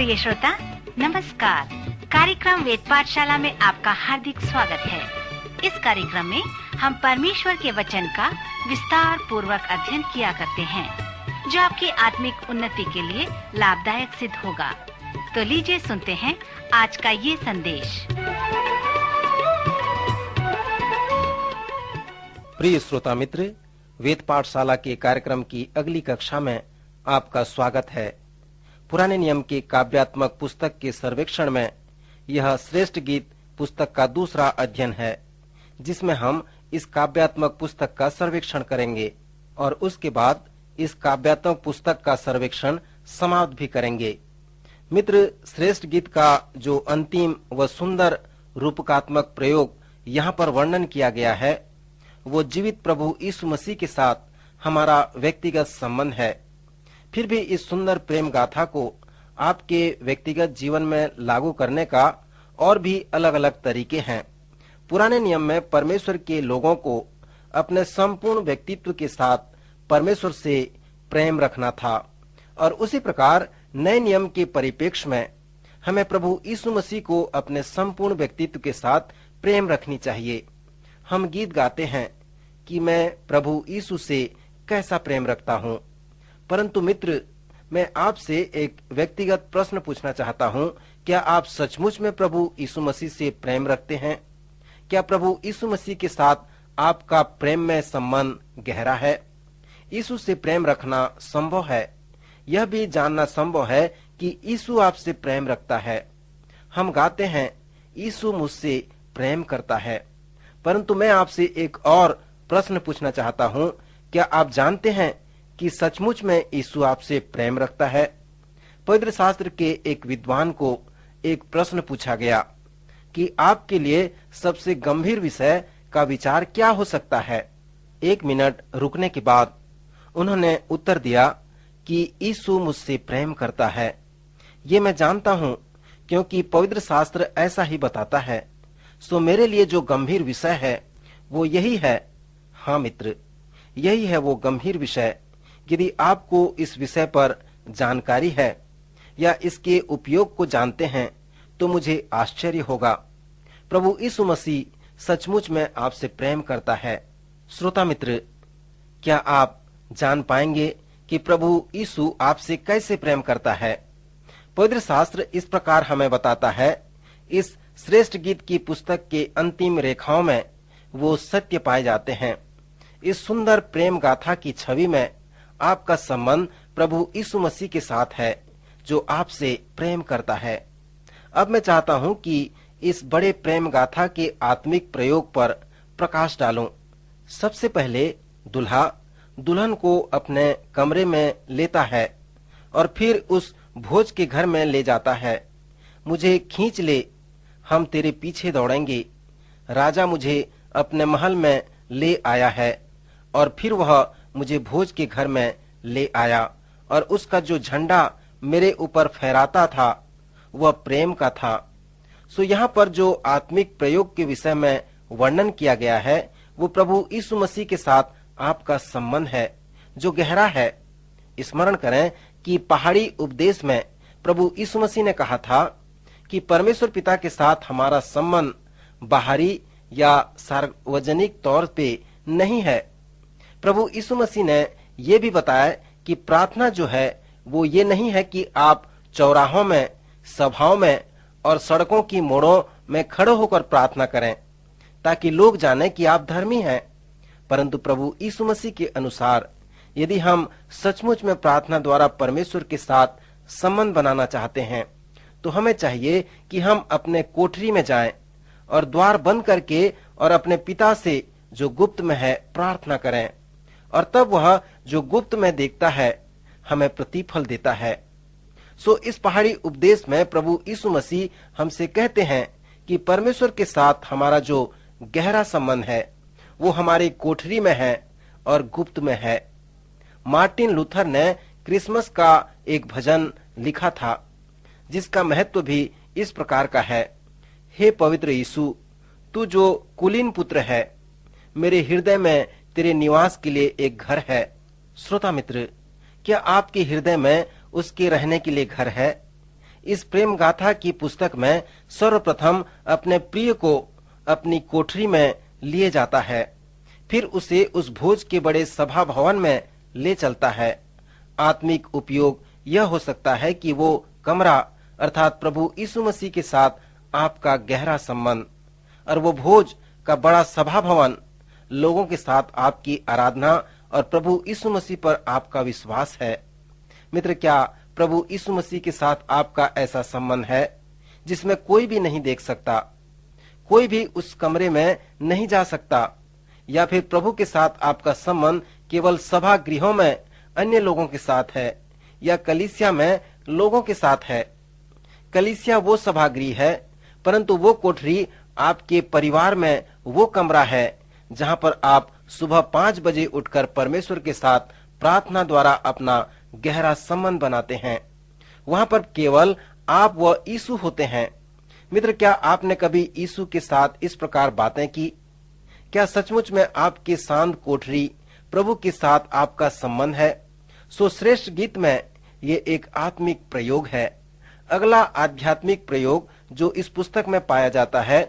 प्रिय श्रोता नमस्कार। कार्यक्रम वेद पाठशाला में आपका हार्दिक स्वागत है। इस कार्यक्रम में हम परमेश्वर के वचन का विस्तार पूर्वक अध्ययन किया करते हैं, जो आपकी आत्मिक उन्नति के लिए लाभदायक सिद्ध होगा। तो लीजिए सुनते हैं आज का ये संदेश। प्रिय श्रोता मित्र, वेद पाठशाला के कार्यक्रम की अगली कक्षा में आपका स्वागत है। पुराने नियम के काव्यात्मक पुस्तक के सर्वेक्षण में यह श्रेष्ठ गीत पुस्तक का दूसरा अध्ययन है, जिसमें हम इस काव्यात्मक पुस्तक का सर्वेक्षण करेंगे और उसके बाद इस काव्यात्मक पुस्तक का सर्वेक्षण समाप्त भी करेंगे। मित्र, श्रेष्ठ गीत का जो अंतिम व सुंदर रूपकात्मक प्रयोग यहाँ पर वर्णन किया गया है, वो जीवित प्रभु यीशु मसीह के साथ हमारा व्यक्तिगत संबंध है। फिर भी इस सुंदर प्रेम गाथा को आपके व्यक्तिगत जीवन में लागू करने का और भी अलग अलग तरीके हैं। पुराने नियम में परमेश्वर के लोगों को अपने संपूर्ण व्यक्तित्व के साथ परमेश्वर से प्रेम रखना था, और उसी प्रकार नए नियम के परिप्रेक्ष्य में हमें प्रभु यीशु मसीह को अपने संपूर्ण व्यक्तित्व के साथ प्रेम रखनी चाहिए। हम गीत गाते हैं कि मैं प्रभु यीशु से कैसा प्रेम रखता हूँ, परंतु मित्र, मैं आपसे एक व्यक्तिगत प्रश्न पूछना चाहता हूँ। क्या आप सचमुच में प्रभु यीशु मसीह से प्रेम रखते हैं? क्या प्रभु यीशु मसीह के साथ आपका प्रेम में संबंध गहरा है? यीशु से प्रेम रखना संभव है। यह भी जानना संभव है कि यीशु आपसे प्रेम रखता है। हम गाते हैं, यीशु मुझसे प्रेम करता है, परंतु मैं आपसे एक और प्रश्न पूछना चाहता हूँ। क्या आप जानते हैं कि सचमुच में यीशु आपसे प्रेम रखता है? पवित्र शास्त्र के एक विद्वान को एक प्रश्न पूछा गया कि आपके लिए सबसे गंभीर विषय का विचार क्या हो सकता है। 1 मिनट रुकने के बाद उन्होंने उत्तर दिया कि यीशु मुझसे प्रेम करता है। ये मैं जानता हूँ, क्योंकि पवित्र शास्त्र ऐसा ही बताता है। सो मेरे लिए जो गंभीर विषय है वो यही है। हाँ मित्र, यही है वो गंभीर विषय। यदि आपको इस विषय पर जानकारी है या इसके उपयोग को जानते हैं तो मुझे आश्चर्य होगा। प्रभु यीशु मसीह सचमुच में आपसे प्रेम करता है। श्रोता मित्र, क्या आप जान पाएंगे कि प्रभु यीशु आपसे कैसे प्रेम करता है? पवित्र शास्त्र इस प्रकार हमें बताता है। इस श्रेष्ठ गीत की पुस्तक के अंतिम रेखाओं में वो सत्य पाए जाते हैं। इस सुंदर प्रेम गाथा की छवि में आपका संबंध प्रभु यीशु मसीह के साथ है, जो आपसे प्रेम करता है। अब मैं चाहता हूं कि इस बड़े प्रेम गाथा के आत्मिक प्रयोग पर प्रकाश डालूं। सबसे पहले दुल्हा दुल्हन को अपने कमरे में लेता है और फिर उस भोज के घर में ले जाता है। मुझे खींच ले, हम तेरे पीछे दौड़ेंगे। राजा मुझे अपने महल में ले आया है, और फिर वह मुझे भोज के घर में ले आया, और उसका जो झंडा मेरे ऊपर फहराता था वह प्रेम का था। सो यहाँ पर जो आत्मिक प्रयोग के विषय में वर्णन किया गया है वो प्रभु यीशु मसीह के साथ आपका संबंध है, जो गहरा है। स्मरण करें कि पहाड़ी उपदेश में प्रभु यीशु मसीह ने कहा था कि परमेश्वर पिता के साथ हमारा संबंध बाहरी या सार्वजनिक तौर पे नहीं है। प्रभु यीशु मसीह ने ये भी बताया कि प्रार्थना जो है वो ये नहीं है कि आप चौराहों में, सभाओं में और सड़कों की मोड़ों में खड़े होकर प्रार्थना करें ताकि लोग जाने कि आप धर्मी हैं। परंतु प्रभु यीशु मसीह के अनुसार यदि हम सचमुच में प्रार्थना द्वारा परमेश्वर के साथ संबंध बनाना चाहते हैं तो हमें चाहिए कि हम अपने कोठरी में जाएं और द्वार बंद करके और अपने पिता से जो गुप्त में है प्रार्थना करें, और तब वह जो गुप्त में देखता है हमें प्रतिफल देता है। सो इस पहाड़ी उपदेश में प्रभु यीशु मसीह हमसे कहते हैं कि परमेश्वर के साथ हमारा जो गहरा संबंध है वो हमारी कोठरी में है और गुप्त में है। मार्टिन लूथर ने क्रिसमस का एक भजन लिखा था जिसका महत्व भी इस प्रकार का है। हे पवित्र यीशु, तू जो कुलीन पुत्र है, मेरे हृदय में तेरे निवास के लिए एक घर है। श्रोता मित्र, क्या आपके हृदय में उसके रहने के लिए घर है? इस प्रेम गाथा की पुस्तक में सर्वप्रथम अपने प्रिय को अपनी कोठरी में लिए जाता है, फिर उसे उस भोज के बड़े सभा भवन में ले चलता है। आत्मिक उपयोग यह हो सकता है कि वो कमरा अर्थात प्रभु यीशु मसीह के साथ आपका गहरा संबंध और वो भोज का बड़ा सभा भवन लोगों के साथ आपकी आराधना और प्रभु यीशु मसीह पर आपका विश्वास है। मित्र, क्या प्रभु यीशु मसीह के साथ आपका ऐसा संबंध है जिसमें कोई भी नहीं देख सकता, कोई भी उस कमरे में नहीं जा सकता, या फिर प्रभु के साथ आपका संबंध केवल सभा गृहों में अन्य लोगों के साथ है या कलीसिया में लोगों के साथ है? कलीसिया वो सभागृह है, परंतु वो कोठरी आपके परिवार में वो कमरा है जहां पर आप सुबह 5 बजे उठकर परमेश्वर के साथ प्रार्थना द्वारा अपना गहरा संबंध बनाते हैं। वहां पर केवल आप व यीशु होते हैं। मित्र, क्या आपने कभी यीशु के साथ इस प्रकार बातें की? क्या सचमुच में आपके शांत कोठरी प्रभु के साथ आपका संबंध है? सो श्रेष्ठ गीत में ये एक आत्मिक प्रयोग है। अगला आध्यात्मिक प्रयोग जो इस पुस्तक में पाया जाता है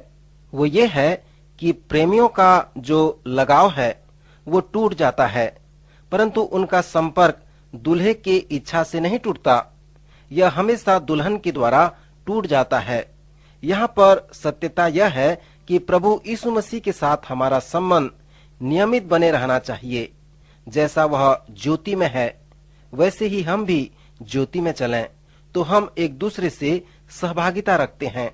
वो ये है कि प्रेमियों का जो लगाव है वो टूट जाता है, परंतु उनका संपर्क दूल्हे की इच्छा से नहीं टूटता, यह हमेशा दुल्हन के द्वारा टूट जाता है। यहाँ पर सत्यता यह है कि प्रभु यीशु मसीह के साथ हमारा संबंध नियमित बने रहना चाहिए। जैसा वह ज्योति में है वैसे ही हम भी ज्योति में चलें, तो हम एक दूसरे से सहभागिता रखते हैं।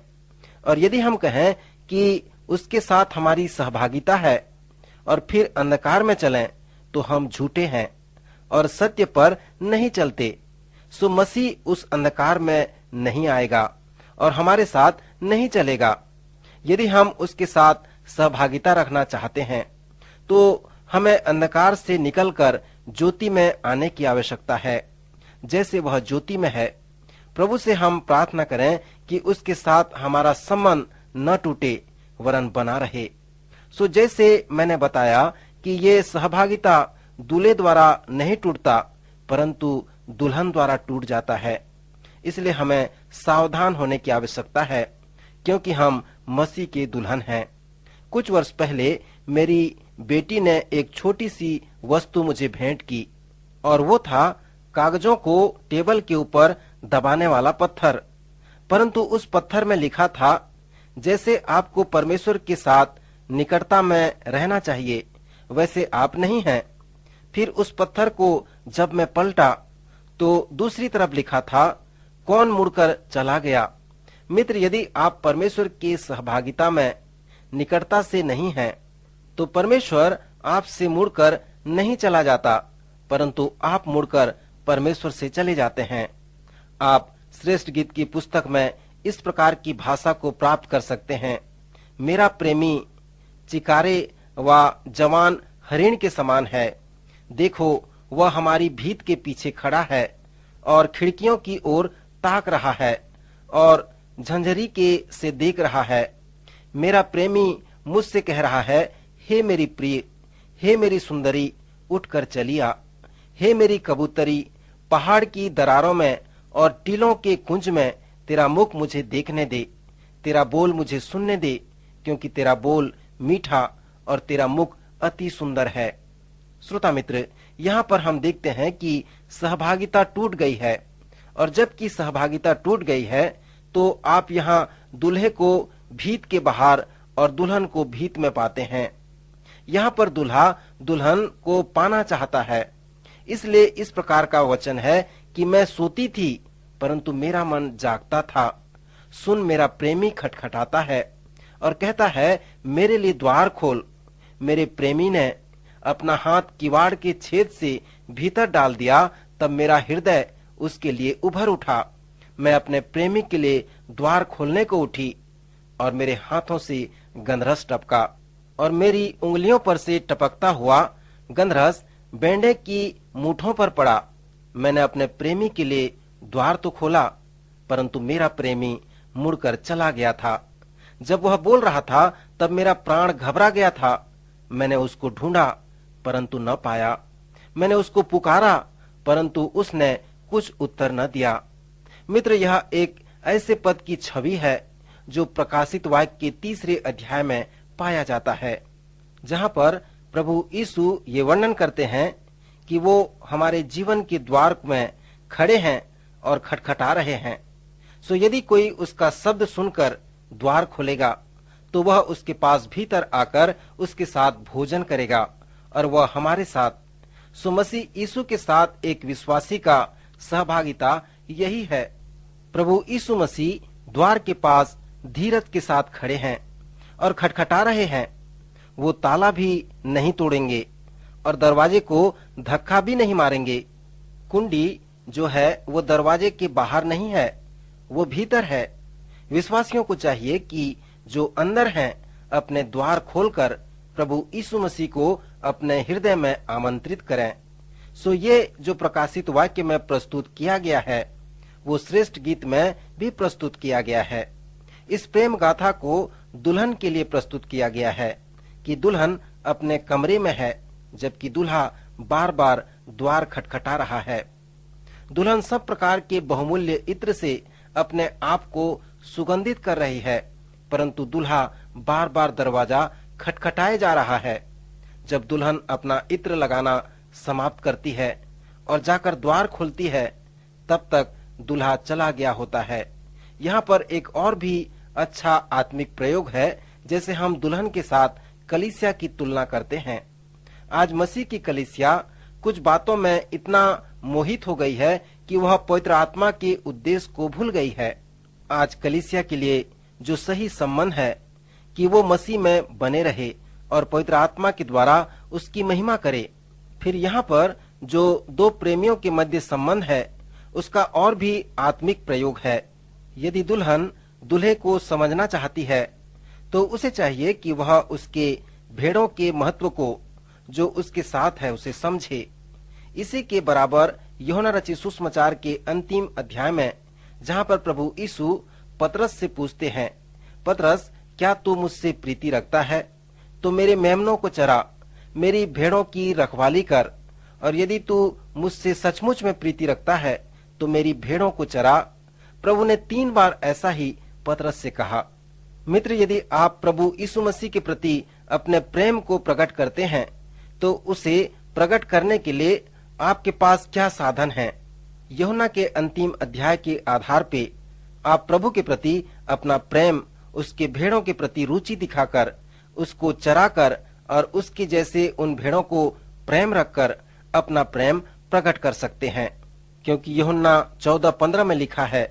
और यदि हम कहें कि उसके साथ हमारी सहभागिता है और फिर अंधकार में चलें, तो हम झूठे हैं और सत्य पर नहीं चलते। सो मसीह उस अंधकार में नहीं आएगा और हमारे साथ नहीं चलेगा। यदि हम उसके साथ सहभागिता रखना चाहते हैं तो हमें अंधकार से निकलकर ज्योति में आने की आवश्यकता है, जैसे वह ज्योति में है। प्रभु से हम प्रार्थना करें कि उसके साथ हमारा संबंध न टूटे वरन बना रहे। सो जैसे मैंने बताया कि ये सहभागिता दूल्हे द्वारा नहीं टूटता, परंतु दुल्हन द्वारा टूट जाता है। इसलिए हमें सावधान होने की आवश्यकता है, क्योंकि हम मसीह के दुल्हन हैं। कुछ वर्ष पहले मेरी बेटी ने एक छोटी सी वस्तु मुझे भेंट की, और वो था कागजों को टेबल के ऊपर दबाने वाला पत्थर। परंतु उस पत्थर में लिखा था, जैसे आपको परमेश्वर के साथ निकटता में रहना चाहिए वैसे आप नहीं हैं। फिर उस पत्थर को जब मैं पलटा तो दूसरी तरफ लिखा था, कौन मुड़कर चला गया। मित्र, यदि आप परमेश्वर की सहभागिता में निकटता से नहीं हैं, तो परमेश्वर आपसे मुड़कर नहीं चला जाता, परंतु आप मुड़कर परमेश्वर से चले जाते हैं। आप श्रेष्ठ गीत की पुस्तक में इस प्रकार की भाषा को प्राप्त कर सकते हैं, मेरा प्रेमी चिकारे व जवान हरिण के समान है। देखो, वह हमारी भीत के पीछे खड़ा है और खिड़कियों की ओर ताक रहा है और झंझरी के से देख रहा है। मेरा प्रेमी मुझसे कह रहा है, हे मेरी प्रिय, हे मेरी सुंदरी, उठकर चलिया। हे मेरी कबूतरी, पहाड़ की दरारों में और टीलों के कुंज में तेरा मुख मुझे देखने दे, तेरा बोल मुझे सुनने दे, क्योंकि तेरा बोल मीठा और तेरा मुख अति सुंदर है। श्रोता मित्र, यहाँ पर हम देखते हैं कि सहभागिता टूट गई है, और जबकि सहभागिता टूट गई है तो आप यहाँ दूल्हे को भीत के बाहर और दुल्हन को भीत में पाते हैं। यहाँ पर दूल्हा दुल्हन को पाना चाहता है, इसलिए इस प्रकार का वचन है कि मैं सोती थी परंतु मेरा मन जागता था। सुन, मेरा प्रेमी खटखटाता है और कहता है, मेरे लिए द्वार खोल। मेरे प्रेमी ने अपना हाथ किवाड़ के छेद से भीतर डाल दिया, तब मेरा हृदय उसके लिए उभर उठा। मैं अपने प्रेमी के लिए द्वार खोलने को उठी और मेरे हाथों से गंधरस टपका, और मेरी उंगलियों पर से टपकता हुआ गंधरस बेंडे की मूठों पर पड़ा। मैंने अपने प्रेमी के लिए द्वार तो खोला, परंतु मेरा प्रेमी मुड़कर चला गया था। जब वह बोल रहा था तब मेरा प्राण घबरा गया था। मैंने उसको ढूंढा परंतु न पाया। मैंने उसको पुकारा परंतु उसने कुछ उत्तर न दिया। मित्र, यह एक ऐसे पद की छवि है जो प्रकाशित वाक्य के 3 अध्याय में पाया जाता है, जहाँ पर प्रभु यीशु ये वर्णन करते हैं कि वो हमारे जीवन के द्वार में खड़े हैं और खटखटा रहे हैं। सो यदि कोई उसका शब्द सुनकर द्वार खोलेगा तो वह उसके पास भीतर आकर उसके साथ भोजन करेगा और वह हमारे साथ। सो मसीह यीशु के साथ एक विश्वासी का सहभागिता यही है। प्रभु यीशु मसीह द्वार के पास धीरज के साथ खड़े हैं और खटखटा रहे हैं। वो ताला भी नहीं तोड़ेंगे और दरवाजे को धक्का भी नहीं मारेंगे। कुंडी जो है वो दरवाजे के बाहर नहीं है, वो भीतर है। विश्वासियों को चाहिए कि जो अंदर हैं अपने द्वार खोलकर प्रभु यीशु मसीह को अपने हृदय में आमंत्रित करें। सो ये जो प्रकाशित वाक्य में प्रस्तुत किया गया है वो श्रेष्ठ गीत में भी प्रस्तुत किया गया है। इस प्रेम गाथा को दुल्हन के लिए प्रस्तुत किया गया है कि दुल्हन अपने कमरे में है जबकि दूल्हा बार बार द्वार खटखटा रहा है। दुल्हन सब प्रकार के बहुमूल्य इत्र से अपने आप को सुगंधित कर रही है, परंतु दूल्हा बार बार दरवाजा खटखटाए जा रहा है। जब दुल्हन अपना इत्र लगाना समाप्त करती है और जाकर द्वार खोलती है, तब तक दूल्हा चला गया होता है। यहाँ पर एक और भी अच्छा आत्मिक प्रयोग है, जैसे हम दुल्हन के साथ कलीसिया की तुलना करते हैं। आज मसीह की कलीसिया कुछ बातों में इतना मोहित हो गई है कि वह पवित्र आत्मा के उद्देश्य को भूल गई है। आज कलीसिया के लिए जो सही संबंध है कि वो मसीह में बने रहे और पवित्र आत्मा के द्वारा उसकी महिमा करे। फिर यहाँ पर जो दो प्रेमियों के मध्य संबंध है उसका और भी आत्मिक प्रयोग है। यदि दुल्हन दूल्हे को समझना चाहती है तो उसे चाहिए कि वह उसके भेड़ों के महत्व को जो उसके साथ है उसे समझे। इसी के बराबर यूहन्ना रचित सुसमाचार के अंतिम अध्याय में जहाँ पर प्रभु यीशु पतरस से पूछते हैं, पतरस क्या तू मुझसे प्रीति रखता है? तो मेरे मेमनों को चरा, मेरी भेड़ों की रखवाली कर, और यदि तू मुझसे सचमुच में प्रीति रखता है तो मेरी भेड़ों को चरा। प्रभु ने 3 बार ऐसा ही पतरस से कहा। मित्र, यदि आप प्रभु यीशु मसीह के प्रति अपने प्रेम को प्रकट करते हैं तो उसे प्रकट करने के लिए आपके पास क्या साधन है? यूहन्ना के अंतिम अध्याय के आधार पे आप प्रभु के प्रति अपना प्रेम, उसके भेड़ों के प्रति रुचि दिखाकर, उसको चराकर और उसके जैसे उन भेड़ों को प्रेम रखकर अपना प्रेम प्रकट कर सकते हैं। क्योंकि यूहन्ना 14:15 में लिखा है,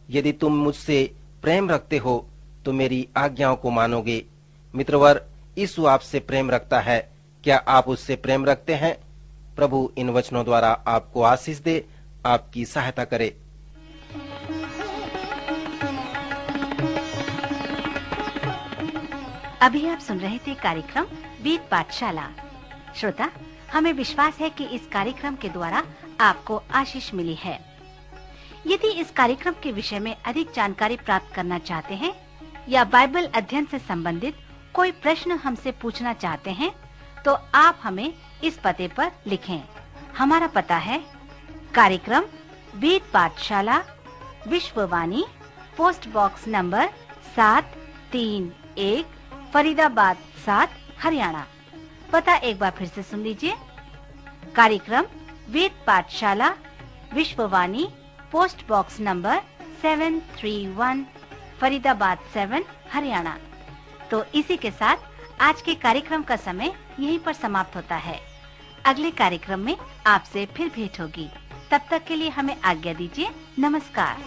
यदि तुम मुझसे प्रेम रखते हो तो मेरी आज्ञाओं को मानोगे। मित्रवर, यीशु आपसे प्रेम रखता है। क्या आप उससे प्रेम रखते हैं? प्रभु इन वचनों द्वारा आपको आशीष दे, आपकी सहायता करे। अभी आप सुन रहे थे कार्यक्रम वेद पाठशाला। श्रोता, हमें विश्वास है कि इस कार्यक्रम के द्वारा आपको आशीष मिली है। यदि इस कार्यक्रम के विषय में अधिक जानकारी प्राप्त करना चाहते हैं या बाइबल अध्ययन से संबंधित कोई प्रश्न हमसे पूछना चाहते हैं तो आप हमें इस पते पर लिखें। हमारा पता है कार्यक्रम Ved Pathshala, Vishwavani, post box number 731, Faridabad 7, Haryana. पता एक बार फिर से सुन लीजिए। कार्यक्रम Ved Pathshala, Vishwavani, post box number 731, Faridabad 7, Haryana. तो इसी के साथ आज के कार्यक्रम का समय यहीं पर समाप्त होता है। अगले कार्यक्रम में आपसे फिर भेंट होगी। तब तक के लिए हमें आज्ञा दीजिए। नमस्कार।